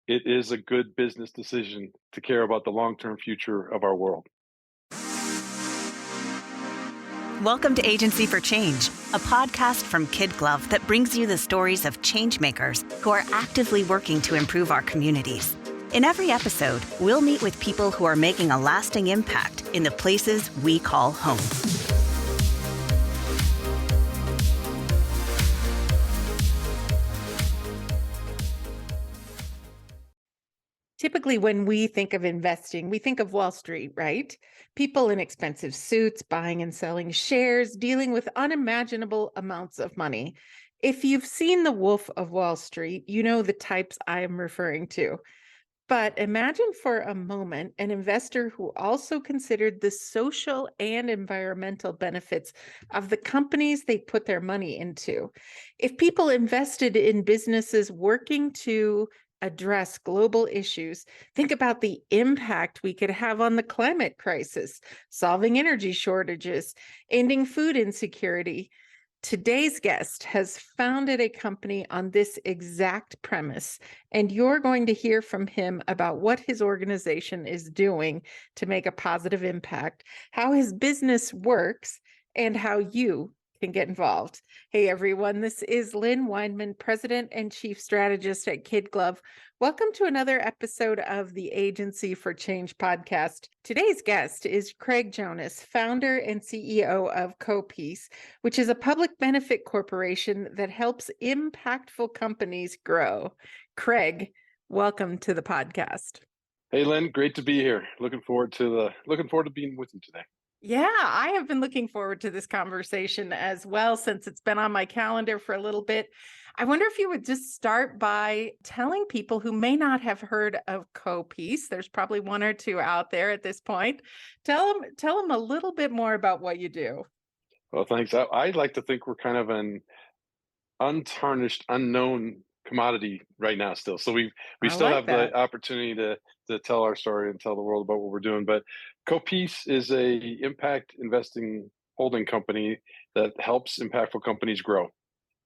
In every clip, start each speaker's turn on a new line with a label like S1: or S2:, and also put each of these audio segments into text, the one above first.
S1: it is a good business decision to care about the long-term future of our world.
S2: Welcome to Agency for Change, a podcast from KidGlov that brings you the stories of changemakers who are actively working to improve our communities. In every episode, we'll meet with people who are making a lasting impact in the places we call home.
S3: Typically, when we think of investing, we think of Wall Street, right? People in expensive suits, buying and selling shares, dealing with unimaginable amounts of money. If you've seen The Wolf of Wall Street, you know the types I'm referring to. But imagine for a moment an investor who also considered the social and environmental benefits of the companies they put their money into. If people invested in businesses working to address global issues, think about the impact we could have on the climate crisis, solving energy shortages, ending food insecurity. Today's guest has founded a company on this exact premise, and you're going to hear from him about what his organization is doing to make a positive impact, how his business works, and how you can get involved. Hey, everyone, this is Lynn Weinman, President and Chief Strategist at KidGlov. Welcome to another episode of the Agency for Change podcast. Today's guest is Craig Jonas, founder and CEO of CoPeace, which is a public benefit corporation that helps impactful companies grow. Craig, welcome to the podcast.
S1: Hey, Lynn, great to be here. Looking forward to being with you today.
S3: Yeah, I have been looking forward to this conversation as well, since it's been on my calendar for a little bit. I wonder if you would just start by telling people who may not have heard of CoPeace. There's probably one or two out there at this point. Tell them a little bit more about what you do.
S1: Well, thanks. I like to think we're kind of an untarnished, unknown commodity right now still. So we
S3: I
S1: still
S3: like
S1: have
S3: that.
S1: the opportunity to tell our story and tell the world about what we're doing. But CoPeace is a impact investing holding company that helps impactful companies grow.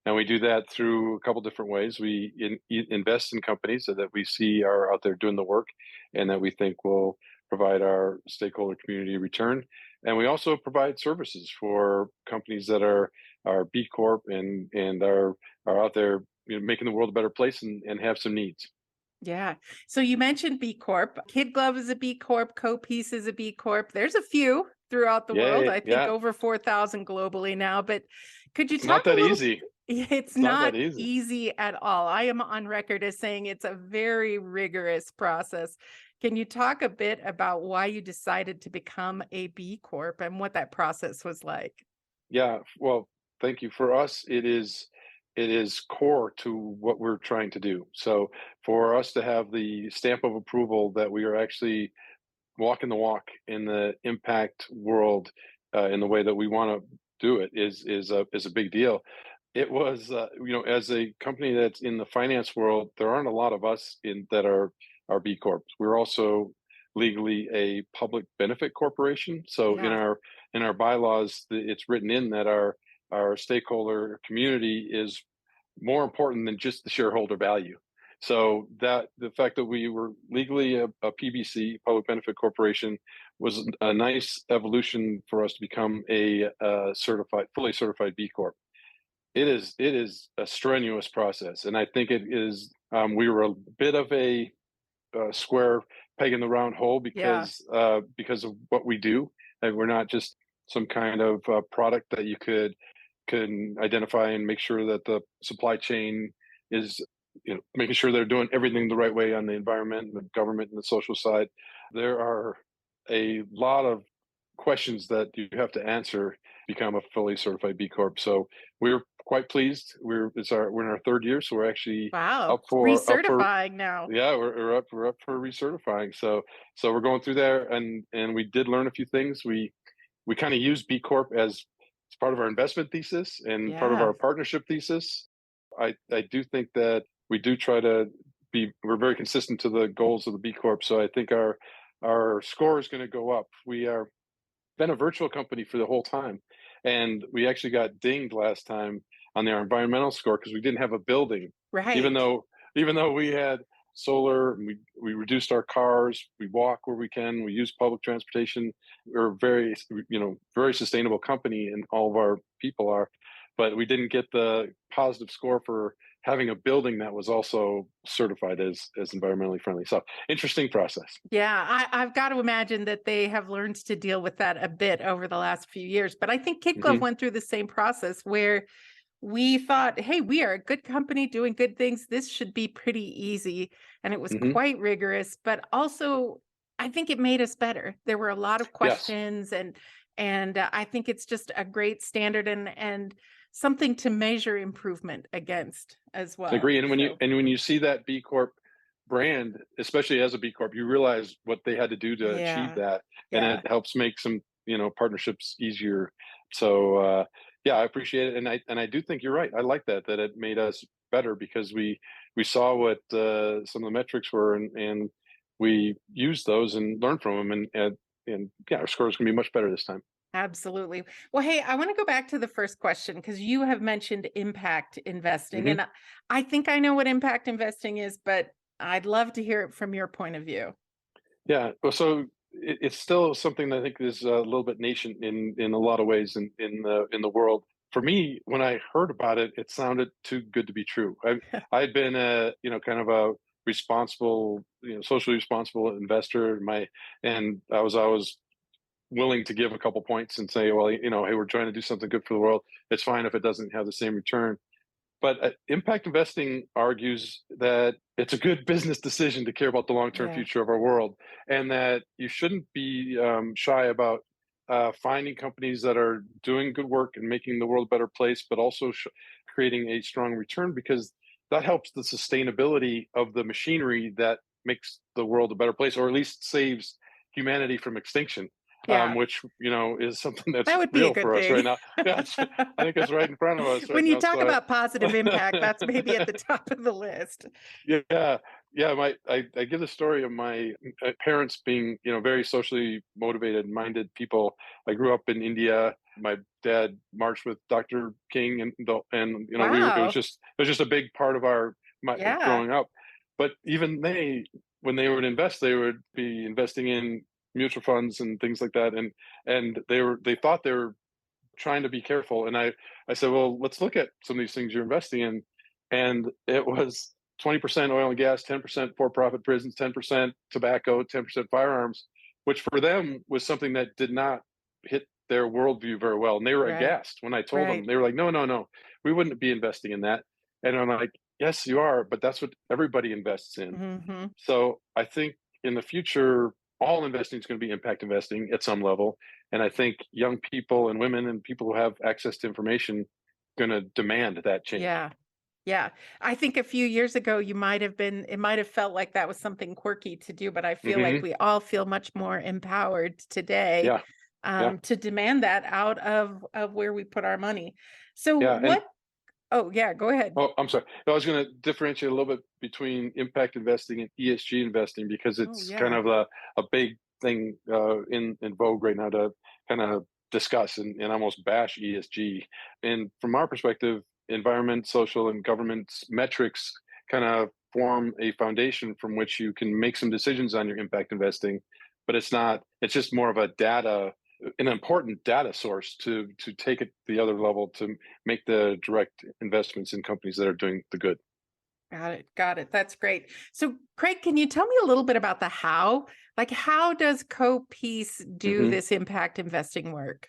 S1: And we do that through a couple different ways. We invest in companies that we see are out there doing the work and that we think will provide our stakeholder community a return. And we also provide services for companies that are B-Corp and are out there, making the world a better place and have some needs.
S3: Yeah. So you mentioned B Corp. KidGlov is a B Corp. CoPeace is a B Corp. There's a few throughout the world.
S1: Yeah,
S3: I think
S1: yeah.
S3: over 4,000 globally now. But could you
S1: It's not
S3: talk a
S1: that
S3: little?
S1: easy.
S3: It's
S1: It's not
S3: not
S1: that easy.
S3: easy at all. I am on record as saying it's a very rigorous process. Can you talk a bit about why you decided to become a B Corp and what that process was like?
S1: Yeah, well, thank you. For us, it is core to what we're trying to do. So for us to have the stamp of approval that we are actually walking the walk in the impact world in the way that we want to do it is a big deal. It was as a company that's in the finance world, there aren't a lot of us in that are B Corps. We're also legally a public benefit corporation. So in
S3: Yeah.
S1: our bylaws, it's written in that our stakeholder community is more important than just the shareholder value. So that the fact that we were legally a PBC, public benefit corporation, was a nice evolution for us to become a fully certified B Corp. It is a strenuous process, and I think it is. We were a bit of a square peg in the round hole
S3: Yeah.
S1: because of what we do, and we're not just some kind of product that you can identify and make sure that the supply chain is, making sure they're doing everything the right way on the environment, the government, and the social side. There are a lot of questions that you have to answer to become a fully certified B Corp. So we're quite pleased. We're in our third year, so we're actually
S3: Wow.
S1: up for
S3: Recertifying now.
S1: yeah, we're up for recertifying. So we're going through there, and we did learn a few things. We kind of use B Corp as part of our investment thesis and part of
S3: Yeah.
S1: our partnership thesis. I do think that we do try to we're very consistent to the goals of the B Corp. So I think our score is going to go up. We are been a virtual company for the whole time, and we actually got dinged last time on our environmental score because we didn't have a building, even
S3: Right.
S1: though even though we had solar. And we reduced our cars. We walk where we can. We use public transportation. We're very, very sustainable company, and all of our people are. But we didn't get the positive score for having a building that was also certified as environmentally friendly. So interesting process.
S3: Yeah, I've got to imagine that they have learned to deal with that a bit over the last few years. But I think KidGlov
S1: Hmm.
S3: went through the same process where we thought, hey, we are a good company doing good things. This should be pretty easy. And it was
S1: Hmm.
S3: quite rigorous, but also I think it made us better. There were a lot of
S1: Yes,
S3: questions and I think it's just a great standard and something to measure improvement against as
S1: I
S3: well.
S1: agree. And
S3: So,
S1: when you see that B Corp brand, especially as a B Corp, you realize what they had to do to achieve
S3: yeah.
S1: that, and
S3: Yeah.
S1: it helps make some partnerships easier. So yeah, I appreciate it, and I do think you're right. I like that it made us better because we saw what some of the metrics were, and we used those and learned from them, and yeah, our scores can be much better this time.
S3: Absolutely. Well, hey, I want to go back to the first question because you have mentioned impact investing.
S1: Hmm.
S3: And I think I know what impact investing is, but I'd love to hear it from your point of view.
S1: Yeah, well, so it's still something that I think is a little bit nascent in a lot of ways in the world. For me, when I heard about it, it sounded too good to be true. I'd been a kind of a responsible, socially responsible investor. And I was always willing to give a couple points and say, well, hey, we're trying to do something good for the world. It's fine if it doesn't have the same return. But impact investing argues that it's a good business decision to care about the long term
S3: Yeah.
S1: future of our world, and that you shouldn't be shy about finding companies that are doing good work and making the world a better place, but also creating a strong return because that helps the sustainability of the machinery that makes the world a better place, or at least saves humanity from extinction.
S3: Yeah.
S1: Which is something that's
S3: That would be a
S1: real
S3: good
S1: for us right
S3: thing.
S1: now. Yeah, I think it's right in front of us right
S3: When you
S1: now.
S3: talk
S1: So
S3: about positive impact, that's maybe at the top of the list.
S1: yeah, yeah. I give the story of my parents being, very socially motivated, minded people. I grew up in India. My dad marched with Dr. King, and it was
S3: Wow.
S1: just a big part of my
S3: Yeah.
S1: growing up. But even when they would invest, they would be investing in mutual funds and things like that, and they thought they were trying to be careful. And I said, well, let's look at some of these things you're investing in. And it was 20% oil and gas, 10% for profit prisons, 10% tobacco, 10% firearms, which for them was something that did not hit their worldview very well. And they were
S3: Right.
S1: aghast when I told them.
S3: Right.
S1: They were like, no, no, no, we wouldn't be investing in that. And I'm like, yes, you are, but that's what everybody invests in.
S3: Hmm.
S1: So I think in the future, all investing is going to be impact investing at some level. And I think young people and women and people who have access to information going to demand that change.
S3: Yeah. Yeah. I think a few years ago, it might have felt like that was something quirky to do, but I feel like
S1: Hmm.
S3: we all feel much more empowered today
S1: Yeah, yeah,
S3: to demand that out of where we put our money. So
S1: yeah. And
S3: oh, yeah, go ahead.
S1: oh, I'm sorry. I was going to differentiate a little bit between impact investing and ESG investing because
S3: Oh,
S1: it's kind
S3: yeah.
S1: of a big thing in vogue right now to kind of discuss and almost bash ESG. And from our perspective, environment, social, and government metrics kind of form a foundation from which you can make some decisions on your impact investing. But it's not. It's just more of an important data source to take it the other level to make the direct investments in companies that are doing the good.
S3: Got it. Got it. That's great. So, Craig, can you tell me a little bit about the how? Like, how does CoPeace do
S1: Hmm.
S3: this impact investing work?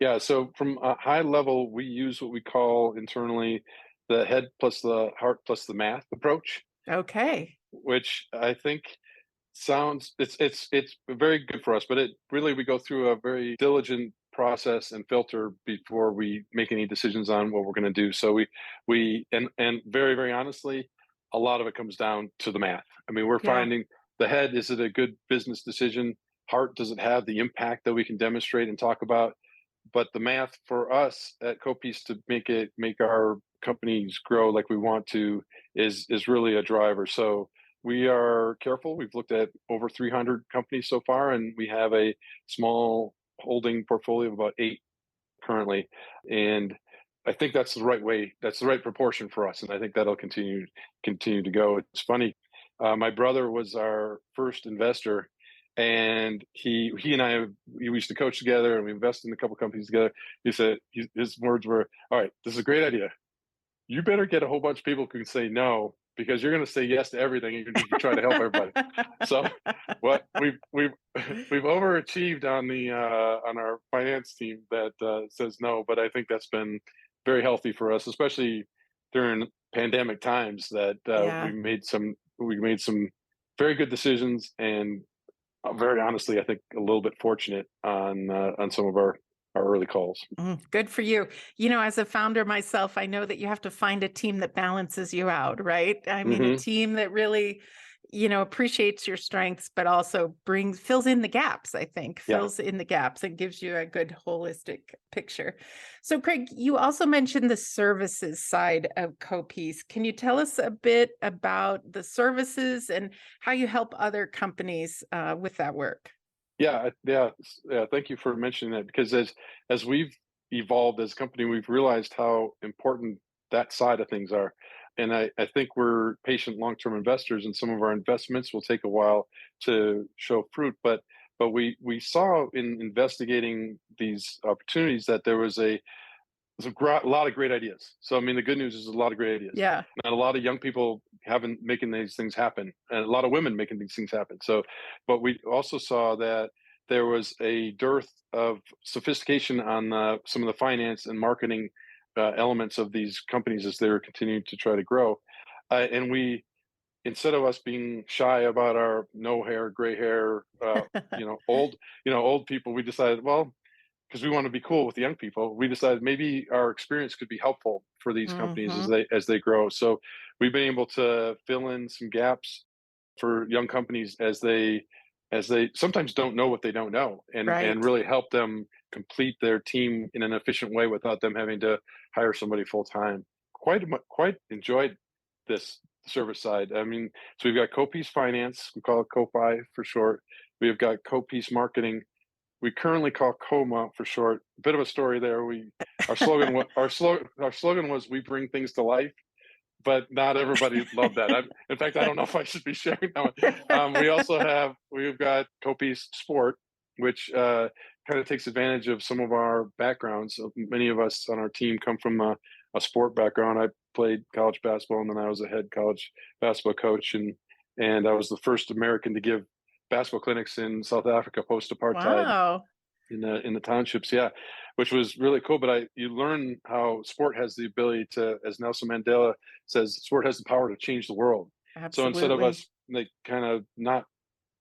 S1: Yeah, so from a high level, we use what we call internally the head plus the heart plus the math approach,
S3: Okay.
S1: which I think sounds it's very good for us, but it really we go through a very diligent process and filter before we make any decisions on what we're going to do. So and very, very honestly, a lot of it comes down to the math. I mean, we're
S3: Yeah.
S1: finding the head, is it a good business decision? Heart, does it have the impact that we can demonstrate and talk about? But the math for us at CoPeace to make our companies grow like we want to is really a driver. So we are careful. We've looked at over 300 companies so far, and we have a small holding portfolio of about 8 currently. And I think that's the right way. That's the right proportion for us, and I think that'll continue to go. It's funny. My brother was our first investor, and he and I we used to coach together, and we invested in a couple companies together. He said his words were, "All right, this is a great idea. You better get a whole bunch of people who can say no, because you're going to say yes to everything, even if you try to help everybody." So, what we've we've overachieved on our finance team that says no, but I think that's been very healthy for us, especially during pandemic times. That
S3: Yeah.
S1: we made some very good decisions, and very honestly, I think a little bit fortunate on some of our early calls.
S3: Good for you. As a founder myself, I know that you have to find a team that balances you out, right? I mean, a
S1: Hmm.
S3: team that really, appreciates your strengths, but also fills in the gaps, I think,
S1: Yeah.
S3: fills in the gaps and gives you a good holistic picture. So, Craig, you also mentioned the services side of CoPeace. Can you tell us a bit about the services and how you help other companies with that work?
S1: Yeah. Thank you for mentioning that, because as we've evolved as a company, we've realized how important that side of things are. And I think we're patient long-term investors, and some of our investments will take a while to show fruit. But we saw in investigating these opportunities that there's a lot of great ideas. So, I mean, the good news is a lot of great ideas,
S3: Yeah.
S1: and a lot of young people haven't making these things happen, and a lot of women making these things happen. So, but we also saw that there was a dearth of sophistication on some of the finance and marketing elements of these companies as they were continuing to try to grow. And we, instead of us being shy about our no hair, gray hair, old, old people, we decided, well, because we want to be cool with the young people, we decided maybe our experience could be helpful for these companies
S3: Hmm.
S1: as they grow. So we've been able to fill in some gaps for young companies as they sometimes don't know what they don't know, and
S3: Right.
S1: really help them complete their team in an efficient way without them having to hire somebody full time. Quite enjoyed this service side. I mean, so we've got CoPeace Finance, we call it CoPi for short. We've got CoPeace Marketing, we currently call Coma for short. A bit of a story there. Our slogan was "We bring things to life," but not everybody loved that. In fact, I don't know if I should be sharing that one. We've got Copies Sport, which kind of takes advantage of some of our backgrounds. So many of us on our team come from a sport background. I played college basketball, and then I was a head college basketball coach, and I was the first American to give basketball clinics in South Africa post apartheid
S3: Wow.
S1: in the townships. Yeah, which was really cool. But you learn how sport has the ability to, as Nelson Mandela says, sport has the power to change the world. So instead of
S3: Absolutely.
S1: us like kind of not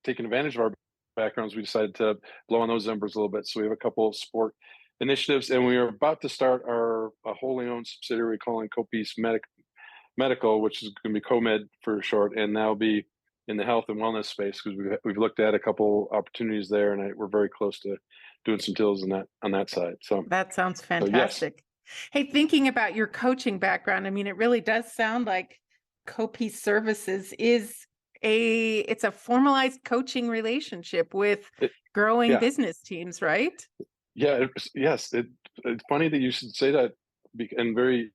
S1: taking advantage of our backgrounds, we decided to blow on those embers a little bit. So we have a couple of sport initiatives, and we are about to start our a wholly owned subsidiary calling CoPeace Medical, which is going to be CoMed for short, and that'll be in the health and wellness space, because we've looked at a couple opportunities there, and we're very close to doing some deals on that side.
S3: That sounds
S1: So yes,
S3: fantastic. Hey, thinking about your coaching background, I mean, it really does sound like CoPeace Services it's a formalized coaching relationship with
S1: it,
S3: growing
S1: yeah,
S3: business teams, right?
S1: yes. It's funny that you should say that, and very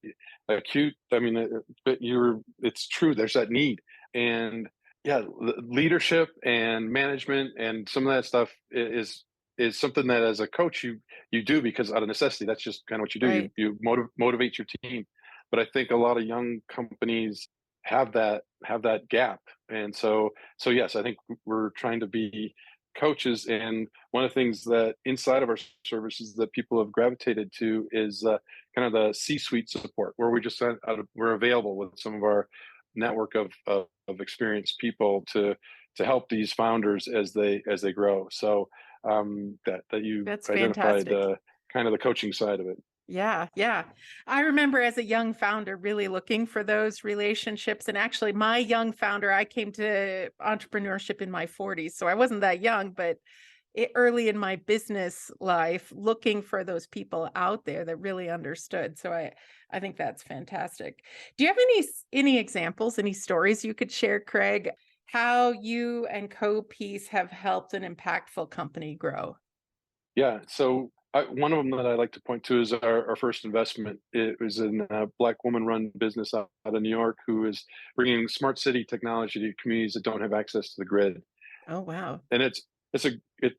S1: acute. I mean, but it's true. There's that need, and yeah, leadership and management and some of that stuff is something that as a coach you do because out of necessity. That's just kind of what you do.
S3: Right.
S1: You motivate your team, but I think a lot of young companies have that gap, and so yes, I think we're trying to be coaches. And one of the things that inside of our services that people have gravitated to is kind of the C-suite support, where we're available with some of our network of experienced people to help these founders as they grow. So that you
S3: That's
S1: identified
S3: fantastic.
S1: kind of the coaching side of it.
S3: Yeah, yeah. I remember as a young founder really looking for those relationships. And actually, my young founder, I came to entrepreneurship in my 40s. So I wasn't that young, but early in my business life, looking for those people out there that really understood. So I think that's fantastic. Do you have any examples, any stories you could share, Craig, how you and CoPeace have helped an impactful company grow?
S1: Yeah. So One of them that I like to point to is our first investment. It was in a Black woman-run business out of New York who is bringing smart city technology to communities that don't have access to the grid.
S3: Oh, wow.
S1: And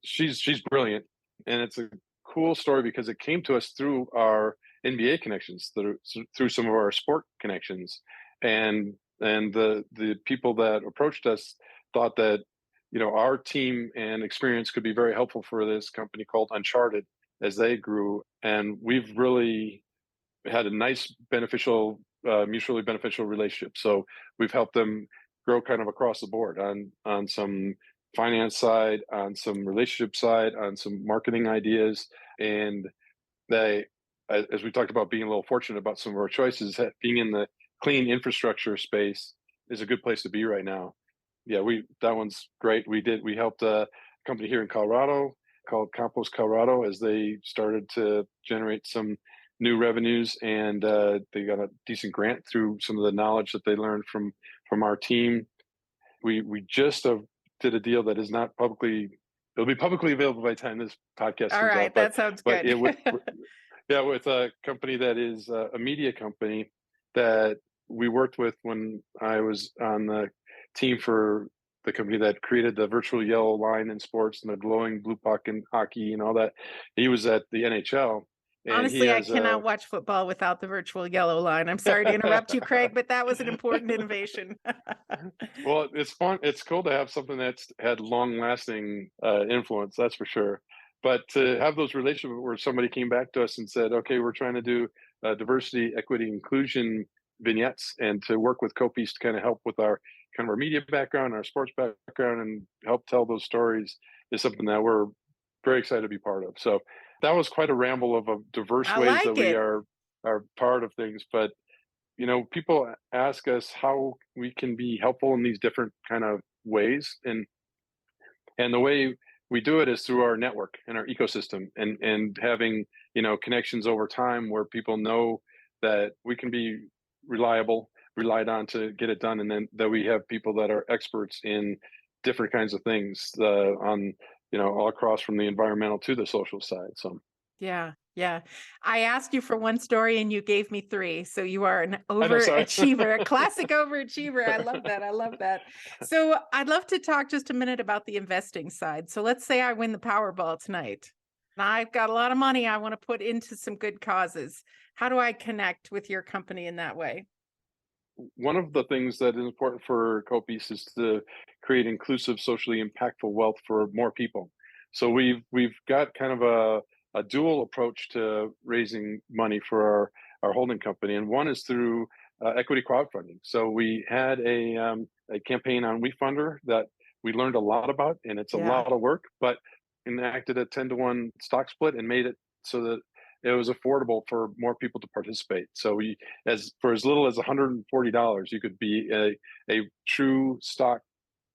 S1: she's brilliant, and it's a cool story because it came to us through our NBA connections, through some of our sport connections, and the people that approached us thought that our team and experience could be very helpful for this company called Uncharted as they grew, and we've really had a nice beneficial mutually beneficial relationship. So we've helped them grow kind of across the board on some finance side, on some relationship side, on some marketing ideas, and they, as we talked about being a little fortunate about some of our choices, being in the clean infrastructure space is a good place to be right now. Yeah, that one's great. We helped a company here in Colorado called Compost Colorado as they started to generate some new revenues, and they got a decent grant through some of the knowledge that they learned from our team. We just did a deal that is not publicly. It'll be publicly available by the time this podcast
S3: All
S1: comes
S3: right,
S1: out.
S3: that sounds
S1: But
S3: good.
S1: it would, yeah, with a company that is a media company that we worked with when I was on the team for the company that created the virtual yellow line in sports and the glowing blue puck in hockey and all that. He was at the NHL, and he
S3: Honestly, I
S1: has
S3: cannot watch football without the virtual yellow line. I'm sorry to interrupt you, Craig, but that was an important innovation.
S1: well, it's fun. It's cool to have something that's had long lasting influence, that's for sure. But to have those relationships where somebody came back to us and said, okay, we're trying to do diversity, equity, inclusion vignettes, and to work with CoPeace to kind of help with our kind of our media background, our sports background, and help tell those stories is something that we're very excited to be part of. So that was quite a ramble of diverse
S3: I
S1: ways that
S3: like
S1: we
S3: it.
S1: are part of things. But people ask us how we can be helpful in these different kind of ways, and the way we do it is through our network and our ecosystem, and having connections over time where people know that we can be relied on to get it done, and then that we have people that are experts in different kinds of things on all across from the environmental to the social side. So
S3: Yeah, yeah. I asked you for one story and you gave me three. So you are an
S1: I know, sorry.
S3: overachiever, a classic overachiever. I love that. I love that. So I'd love to talk just a minute about the investing side. So let's say I win the Powerball tonight. And I've got a lot of money I want to put into some good causes. How do I connect with your company in that way?
S1: One of the things that is important for CoPeace is to create inclusive, socially impactful wealth for more people. So we've got kind of a dual approach to raising money for our holding company, and one is through equity crowdfunding. So we had a campaign on WeFunder that we learned a lot about, and it's a
S3: Yeah.
S1: lot of work, but enacted a 10-to-1 stock split and made it so that it was affordable for more people to participate. So as little as $140, you could be a true stock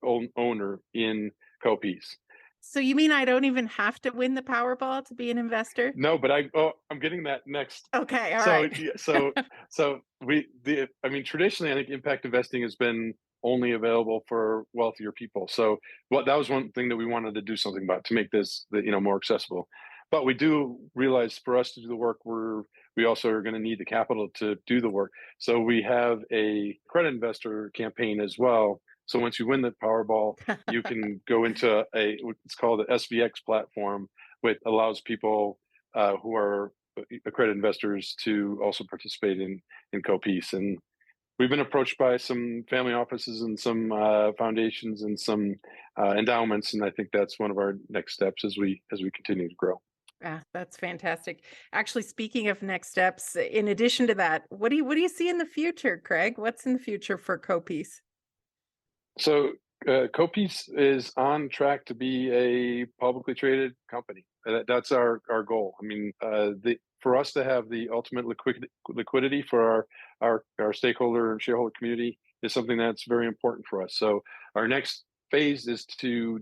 S1: owner in CoPeace.
S3: So you mean I don't even have to win the Powerball to be an investor?
S1: No, but I'm getting that next.
S3: Okay, all
S1: So
S3: right.
S1: yeah, I mean, traditionally, I think impact investing has been only available for wealthier people. So that was one thing that we wanted to do something about, to make this more accessible. But we do realize for us to do the work, we also are going to need the capital to do the work. So we have a credit investor campaign as well. So once you win the Powerball, you can go into it's called the SVX platform, which allows people who are accredited investors to also participate in CoPeace. And we've been approached by some family offices and some foundations and some endowments, and I think that's one of our next steps as we continue to grow.
S3: Ah, that's fantastic. Actually, speaking of next steps, in addition to that, what do you see in the future, Craig? What's in the future for CoPeace?
S1: So CoPeace is on track to be a publicly traded company. That's our goal. I mean, for us to have the ultimate liquidity for our stakeholder and shareholder community is something that's very important for us. So our next phase is to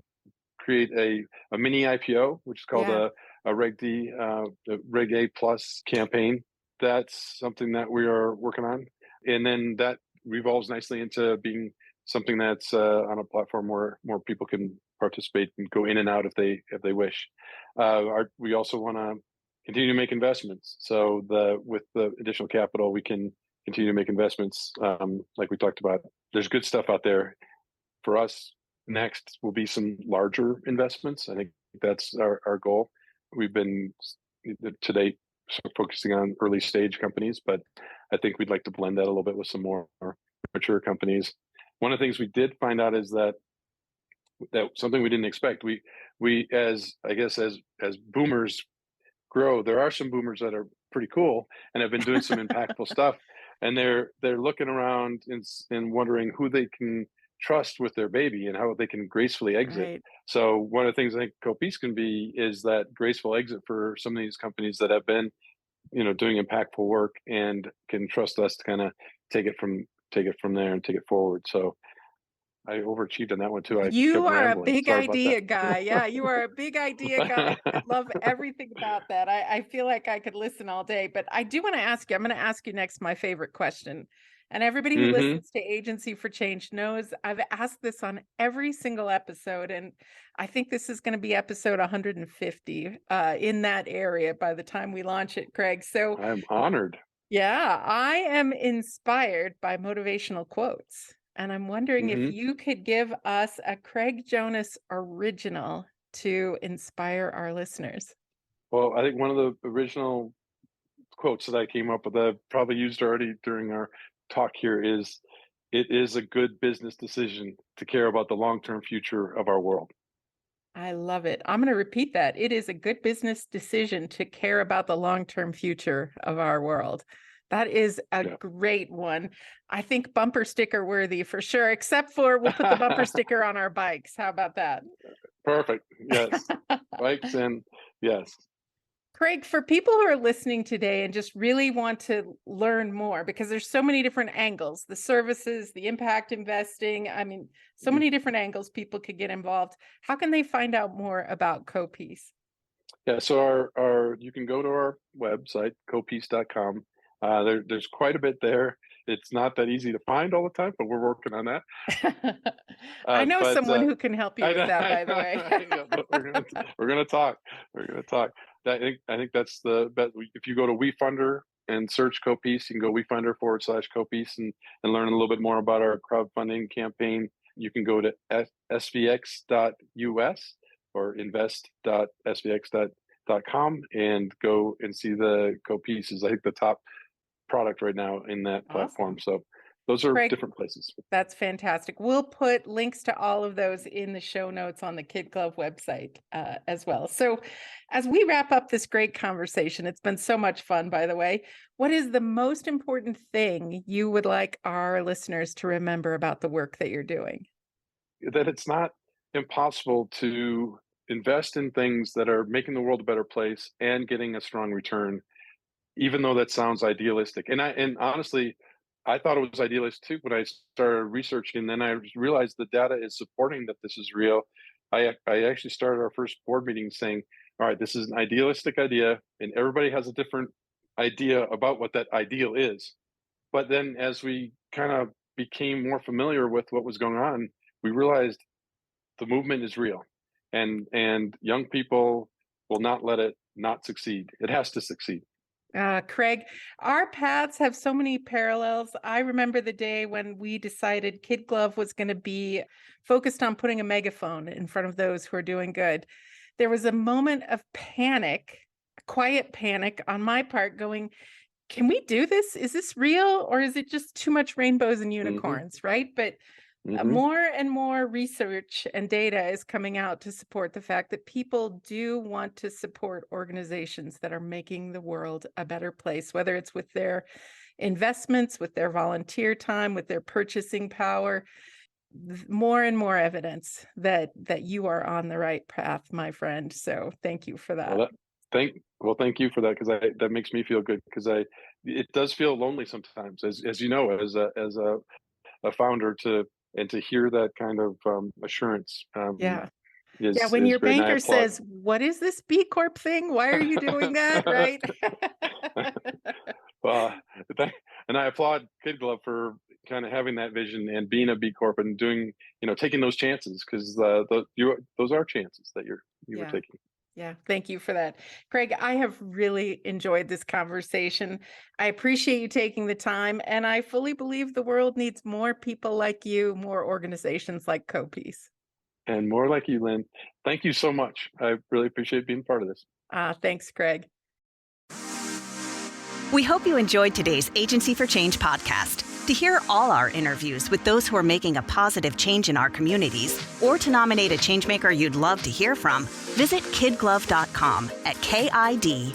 S1: create a mini IPO, which is called
S3: Yeah.
S1: a Reg D, the Reg A plus campaign. That's something that we are working on, and then that revolves nicely into being something that's on a platform where more people can participate and go in and out if they wish. We also want to continue to make investments. So with the additional capital, we can continue to make investments. Like we talked about, there's good stuff out there for us. Next will be some larger investments. I think that's our goal. We've been to date focusing on early stage companies, but I think we'd like to blend that a little bit with some more mature companies. One of the things we did find out is that something we didn't expect. We as boomers grow, there are some boomers that are pretty cool and have been doing some impactful stuff, and they're looking around and wondering who they can trust with their baby and how they can gracefully exit.
S3: Right.
S1: So one of the things I think CoPeace can be is that graceful exit for some of these companies that have been, doing impactful work and can trust us to kind of take it from there and take it forward. So I overachieved on that one too. I
S3: You
S1: kept
S3: are a
S1: rambling.
S3: big
S1: Sorry about
S3: idea guy. Yeah, you are a big idea guy. I
S1: that.
S3: love everything about that. I feel like I could listen all day, but I do want to ask you, I'm going to ask you next my favorite question. And everybody who
S1: Hmm.
S3: listens to Agency for Change knows I've asked this on every single episode. And I think this is going to be episode 150 in that area by the time we launch it, Craig. So
S1: I'm honored.
S3: yeah, I am inspired by motivational quotes. And I'm wondering if
S1: Hmm.
S3: you could give us a Craig Jonas original to inspire our listeners.
S1: Well, I think one of the original quotes that I came up with that I've probably used already during our talk here is, "It is a good business decision to care about the long-term future of our world."
S3: I love it. I'm going to repeat that. It is a good business decision to care about the long-term future of our world. That is a
S1: Yeah.
S3: great one. I think bumper sticker worthy for sure, except for we'll put the bumper sticker on our bikes. How about that?
S1: Perfect. Yes. Bikes and yes.
S3: Craig, for people who are listening today and just really want to learn more, because there's so many different angles, the services, the impact investing, I mean, so
S1: Mhm.
S3: many different angles people could get involved. How can they find out more about CoPeace?
S1: Yeah, so our you can go to our website, copeace.com. There's quite a bit there. It's not that easy to find all the time, but we're working on that.
S3: I know
S1: But
S3: someone who can help you
S1: I
S3: with
S1: know,
S3: that, by the way.
S1: yeah, but we're gonna talk. We're gonna talk. I think that's the best. If you go to WeFunder and search CoPeace, you can go WeFunder/CoPeace and learn a little bit more about our crowdfunding campaign. You can go to svx.us or invest.svx.com and go and see the CoPeace is, I think, the top product right now in that platform.
S3: Awesome.
S1: So those are
S3: Craig,
S1: different places.
S3: that's fantastic. We'll put links to all of those in the show notes on the KidGlov website as well. So, as we wrap up this great conversation, it's been so much fun, by the way. What is the most important thing you would like our listeners to remember about the work that you're doing?
S1: That it's not impossible to invest in things that are making the world a better place and getting a strong return, even though that sounds idealistic. And honestly, I thought it was idealistic too when I started researching. And then I realized the data is supporting that this is real. I actually started our first board meeting saying, "All right, this is an idealistic idea, and everybody has a different idea about what that ideal is." But then, as we kind of became more familiar with what was going on, we realized the movement is real, and young people will not let it not succeed. It has to succeed.
S3: Craig, our paths have so many parallels. I remember the day when we decided KidGlov was going to be focused on putting a megaphone in front of those who are doing good. There was a moment of panic, quiet panic on my part, going, can we do this? Is this real? Or is it just too much rainbows and
S1: Hmm.
S3: unicorns, right? But
S1: Hmm.
S3: more and more research and data is coming out to support the fact that people do want to support organizations that are making the world a better place, whether it's with their investments, with their volunteer time, with their purchasing power. More and more evidence that you are on the right path, my friend. So thank you for
S1: Well,
S3: that.
S1: thank you for that, because that makes me feel good, because it does feel lonely sometimes, as you know, as a founder, to hear that kind of assurance
S3: Yeah. Yeah, when
S1: is
S3: your
S1: great, and I
S3: banker
S1: applaud.
S3: says, "What is this B-Corp thing? Why are you doing that?" Right?
S1: Well, and I applaud KidGlov for kind of having that vision and being a B Corp and doing, taking those chances, because those are chances that you were
S3: Yeah.
S1: taking.
S3: Yeah, thank you for that. Craig, I have really enjoyed this conversation. I appreciate you taking the time, and I fully believe the world needs more people like you, more organizations like CoPeace.
S1: And more like you, Lynn. Thank you so much. I really appreciate being part of this.
S3: Thanks, Craig.
S2: We hope you enjoyed today's Agency for Change podcast. To hear all our interviews with those who are making a positive change in our communities, or to nominate a changemaker you'd love to hear from, visit KidGlov.com at KIDGLOV.com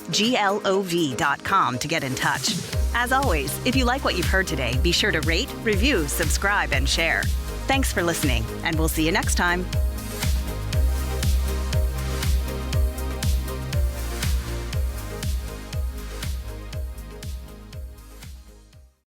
S2: to get in touch. As always, if you like what you've heard today, be sure to rate, review, subscribe, and share. Thanks for listening, and we'll see you next time.